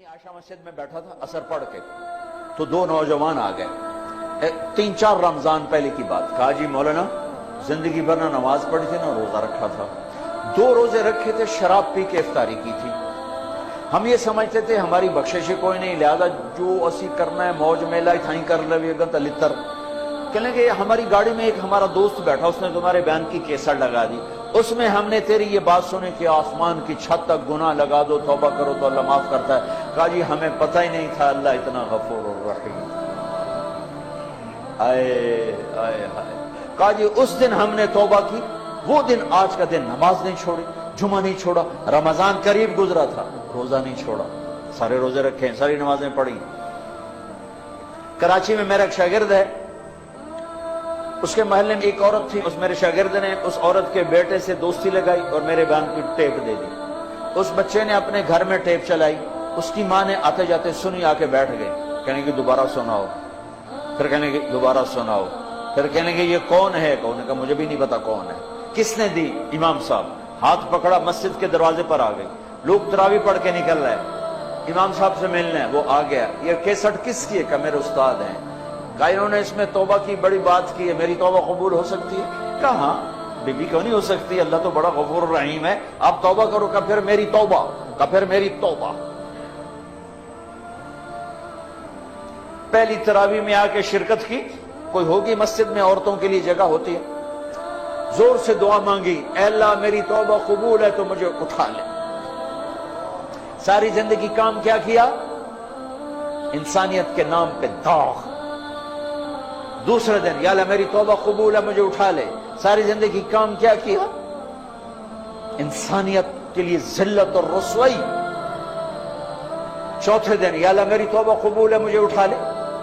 आयशा मस्जिद में बैठा था असर पढ़ के, तो दो नौजवान आ गए। 3-4 रमजान पहले की बात। कहा जी मौलाना जिंदगी भर ना नमाज पढ़ी थी ना रोजा रखा था, 2 रोजे रखे थे, शराब पी के इफ्तारी की थी। हम ये समझते थे हमारी बख्शिश कोई नहीं, लिहाजा जो असी करना है मौज मेला थाई कर लेगा लितर। कहने के हमारी गाड़ी में एक हमारा दोस्त बैठा, उसने तुम्हारे बयान की केसर लगा दी, उसमें हमने तेरी ये बात सुनी कि आसमान की छत तक गुनाह लगा दो, तौबा करो तो अल्लाह माफ करता है। कहा जी हमें पता ही नहीं था अल्लाह इतना गफूर और रहीम। आए आए हाय। कहा जी उस दिन हमने तौबा की, वो दिन आज का दिन नमाज नहीं छोड़ी, जुमा नहीं छोड़ा, रमजान करीब गुजरा था रोजा नहीं छोड़ा, सारे रोजे रखे, सारी नमाजें पढ़ी। कराची में मेरा एक शागिर्द है, उसके महल्ले में एक औरत थी, उस मेरे शागिर्द ने उस औरत के बेटे से दोस्ती लगाई और मेरे बयान की टेप दे दी। उस बच्चे ने अपने घर में टेप चलाई, उसकी माँ ने आते जाते सुनी, आके बैठ गई, कहने की दोबारा सुनाओ, फिर कहने की दोबारा सुनाओ, फिर कहने की ये कौन है? कौन का मुझे भी नहीं पता कौन है। किसने दी? इमाम साहब। हाथ पकड़ा, मस्जिद के दरवाजे पर आ गई, लोग तरावी पढ़ के निकल रहे, इमाम साहब से मिलने, वो आ गया। ये केसट किसकी है? का मेरे उस्ताद हैं। कहा इन्होंने इसमें तौबा की बड़ी बात की है, मेरी तौबा कबूल हो सकती है? कहा बीबी क्यों नहीं हो सकती, अल्लाह तो बड़ा गफूर रहीम है, आप तौबा करो। का फिर मेरी तौबा, का फिर मेरी तौबा। पहली तरावी में आके शिरकत की, कोई होगी मस्जिद में औरतों के लिए जगह होती है, जोर से दुआ मांगी, अल्लाह मेरी तौबा कबूल है तो मुझे उठा ले। सारी जिंदगी काम क्या किया? इंसानियत के नाम पे दाग। दूसरे दिन या अल्लाह मेरी तौबा कबूल है मुझे उठा ले। सारी जिंदगी काम क्या किया? इंसानियत के लिए जिल्लत और रुसवाई। चौथे दिन या अल्लाह मेरी तौबा कबूल है मुझे उठा ले।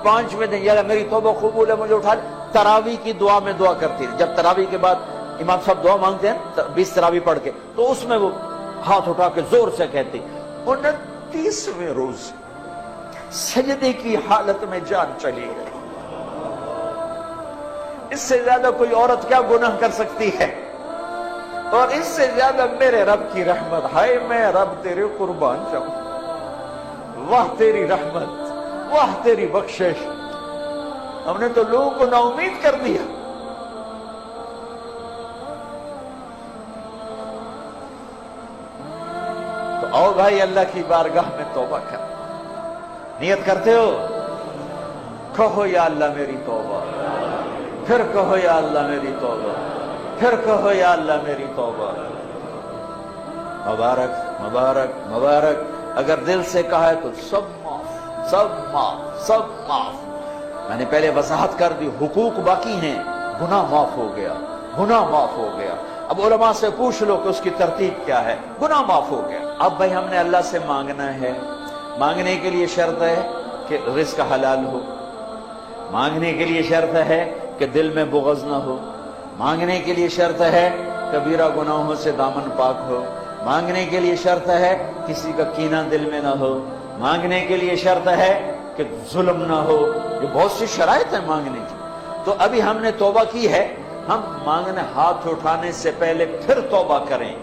5वें दिन या अल्लाह मेरी तौबा कबूल है मुझे उठा ले। तरावी की दुआ में दुआ करती है, जब तरावी के बाद इमाम साहब दुआ मांगते हैं 20 तरावी पढ़ के, तो उसमें वो हाथ उठा के जोर से कहती, 29वें रोज सजदे की हालत में जान चली गई। इससे ज्यादा कोई औरत क्या गुनाह कर सकती है? और इससे ज्यादा मेरे रब की रहमत। हाय मैं रब तेरे कुर्बान जाऊं, वाह तेरी रहमत, वाह तेरी बख्शिश। हमने तो लोगों को नाउमीद कर दिया। तो आओ भाई अल्लाह की बारगाह में तौबा कर। नियत करते हो? कहो या अल्लाह मेरी तौबा, फिर कहो या अल्लाह मेरी तौबा, फिर कहो या अल्लाह मेरी तौबा। मुबारक मुबारक मुबारक। अगर दिल से कहा है तो सब माफ, सब माफ, सब माफ। मैंने पहले वजाहत कर दी, हुकूक बाकी हैं, गुनाह माफ हो गया, गुनाह माफ हो गया। अब उलमा से पूछ लो कि उसकी तरतीब क्या है, गुनाह माफ हो गया। अब भाई हमने अल्लाह से मांगना है, मांगने के लिए शर्त है कि रिज़्क हलाल हो, मांगने के लिए शर्त है कि दिल में बुग़्ज़ न हो, मांगने के लिए शर्त है कबीरा गुनाहों से दामन पाक हो, मांगने के लिए शर्त है किसी का कीना दिल में न हो, मांगने के लिए शर्त है कि जुल्म न हो। ये बहुत सी शराइत है मांगने की। तो अभी हमने तौबा की है, हम मांगने हाथ उठाने से पहले फिर तौबा करें,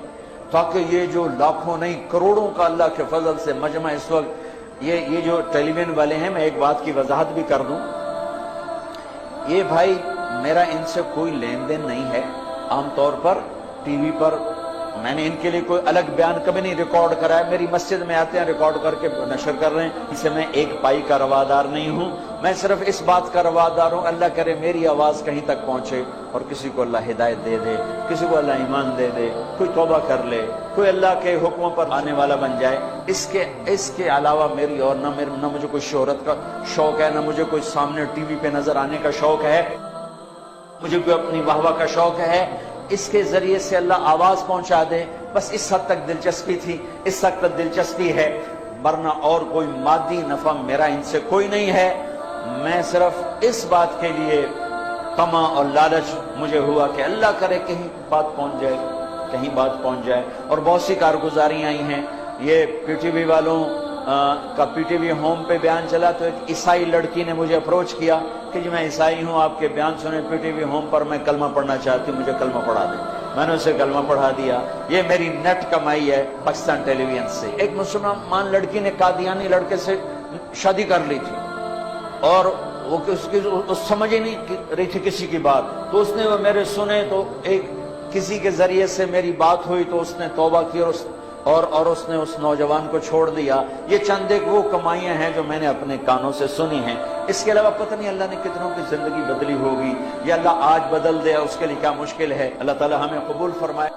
ताकि ये जो लाखों नहीं करोड़ों का अल्लाह के फजल से मजमा इस वक्त ये जो टेलीविजन वाले हैं, मैं एक बात की वजाहत भी कर दूं, ये भाई मेरा इनसे कोई लेन देन नहीं है। आमतौर पर टीवी पर मैंने इनके लिए कोई अलग बयान कभी नहीं रिकॉर्ड कराया, मेरी मस्जिद में आते हैं रिकॉर्ड करके नशर कर रहे हैं। इससे मैं एक पाई का रवादार नहीं हूं, मैं सिर्फ इस बात का रवादार हूं अल्लाह करे मेरी आवाज कहीं तक पहुंचे और किसी को अल्लाह हिदायत दे दे, किसी को अल्लाह ईमान दे दे, कोई तौबा कर ले, कोई अल्लाह के हुक्मों पर आने वाला बन जाए। इसके अलावा मेरी और न मुझे कोई शोहरत का शौक है, न मुझे कोई सामने टीवी पे नजर आने का शौक है, मुझे कोई अपनी वाहवा का शौक है। इसके जरिए से अल्लाह आवाज पहुंचा दे, बस इस हद तक दिलचस्पी थी, इस हद तक दिलचस्पी है, वरना और कोई मादी नफा मेरा इनसे कोई नहीं है। मैं सिर्फ इस बात के लिए तमा और लालच मुझे हुआ कि अल्लाह करे कहीं बात पहुंच जाए, कहीं बात पहुंच जाए। और बहुत सी कारगुजारियां आई हैं। ये पीटीवी वालों का पीटीवी होम पे बयान चला, तो एक ईसाई लड़की ने मुझे अप्रोच किया कि जी मैं ईसाई हूं, आपके बयान सुने पीटीवी होम पर, मैं कलमा पढ़ना चाहती हूं, मुझे कलमा पढ़ा दें। میں نے اسے کلمہ پڑھا دیا. یہ میری نیٹ کمائی ہے پاکستان ٹیلی ویژن سے. ایک مسلمان لڑکی نے قادیانی لڑکے سے شادی کر لی تھی اور وہ سمجھ ہی نہیں رہی تھی کسی کی بات, تو اس نے وہ میرے سنے تو ایک کسی کے ذریعے سے میری بات ہوئی تو اس نے توبہ کی اور اس نے اس نوجوان کو چھوڑ دیا. یہ چند ایک وہ کمائیاں ہیں جو میں نے اپنے کانوں سے سنی ہیں. اس کے علاوہ پتہ نہیں اللہ نے کتنوں کی زندگی بدلی ہوگی, یا اللہ آج بدل دے اس کے لیے کیا مشکل ہے. اللہ تعالی ہمیں قبول فرمائے.